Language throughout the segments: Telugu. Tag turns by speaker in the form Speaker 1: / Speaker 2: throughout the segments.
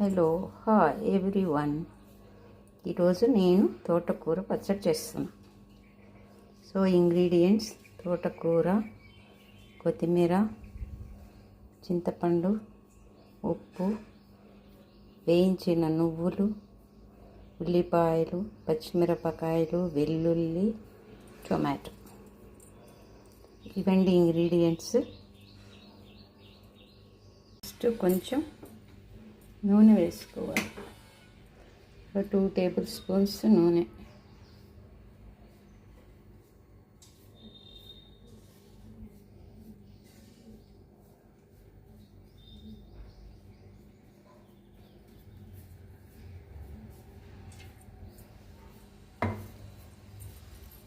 Speaker 1: Hello hi everyone. ఈరోజు నేను తోటకూర పచ్చడి చేస్తున్నాను. సో ఇంగ్రీడియంట్స్: తోటకూర, కొత్తిమీర, చింతపండు, ఉప్పు, వేయించిన నువ్వులు, ఉల్లిపాయలు, పచ్చిమిరపకాయలు, వెల్లుల్లి, టొమాటో. ఇవండి ఇంగ్రీడియంట్స్. ఫస్ట్ కొంచెం నూనె వేసుకోవాలి. 2 టేబుల్ స్పూన్స్ నూనె.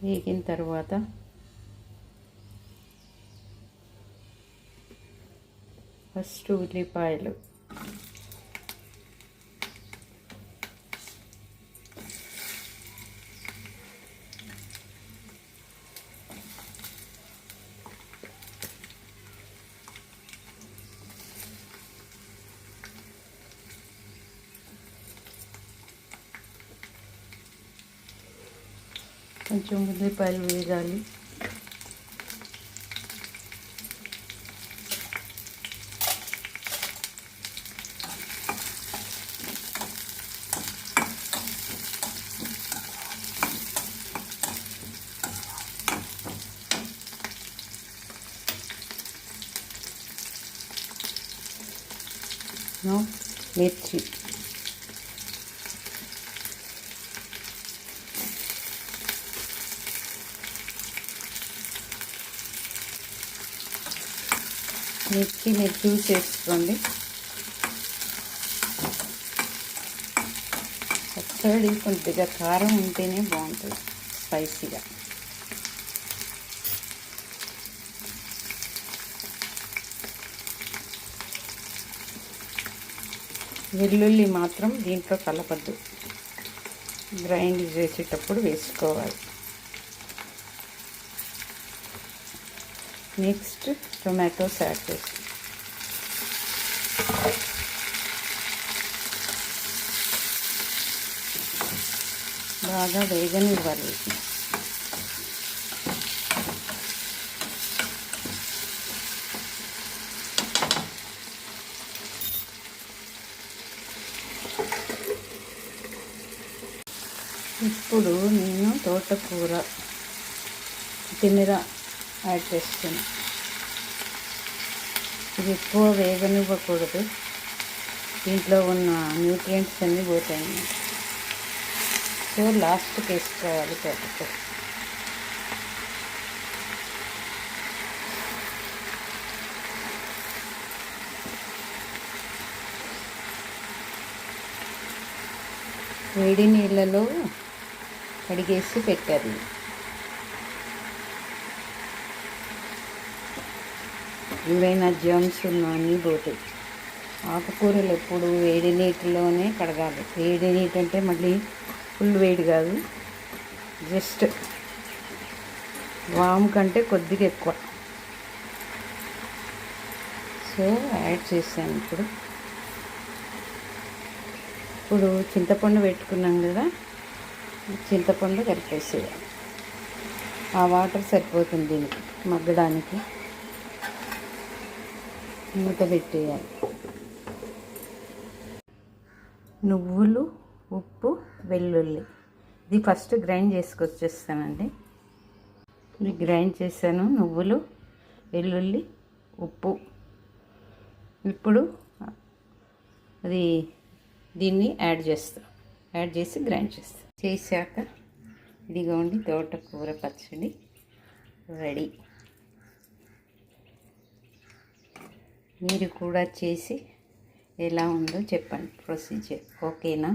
Speaker 1: వేగిన తర్వాత ఫస్ట్ ఉల్లిపాయలు, కొంచెం ఉల్లిపాయలు వేగాలి. మిర్చి, మీరు చూసి చేసుకోండి. పచ్చడి కొద్దిగా కారం ఉంటేనే బాగుంటుంది, స్పైసీగా. వెల్లుల్లి మాత్రం దీంట్లో కలపద్దు, గ్రైండ్ చేసేటప్పుడు వేసుకోవాలి. నెక్స్ట్ టొమాటోస్ యాడ్ చేసి బాగా వేగనివ్వాలి. ఇప్పుడు నేను తోటకూర, కొత్తిమీర యాడ్ చేస్తున్నాను. ఇది ఎక్కువ వేగనివ్వకూడదు, దీంట్లో ఉన్న న్యూట్రియంట్స్ అన్నీ పోతాయి. సో లాస్ట్కి వేసుకోవాలి తోటకూర. వేడి నీళ్ళలో కడిగేసి పెట్టాలి. ఏవైనా జర్మ్స్ ఉన్నా అన్నీ పోతాయి. ఆకుకూరలు ఎప్పుడు వేడి నీటిలోనే కడగాలి. వేడి నీటి అంటే మళ్ళీ ఫుల్ వేడి కాదు, జస్ట్ వామ్ కంటే కొద్దిగా ఎక్కువ. సో యాడ్ చేశాను. ఇప్పుడు చింతపండు పెట్టుకున్నాం కదా, చింతపండు కలిపేసేయాలి. ఆ వాటర్ సరిపోతుంది దీనికి మగ్గడానికి. మూత పెట్టేయాలి. నువ్వులు, ఉప్పు, వెల్లుల్లి ఇది ఫస్ట్ గ్రైండ్ చేసుకొచ్చేస్తానండి. ఇది గ్రైండ్ చేశాను. నువ్వులు, వెల్లుల్లి, ఉప్పు. ఇప్పుడు దీన్ని యాడ్ చేసి గ్రైండ్ చేశాక ఇదిగోండి తోటకూర పచ్చడి రెడీ. మీరు కూడా చేసి ఎలా ఉందో చెప్పండి. ప్రొసీజర్ ఓకేనా?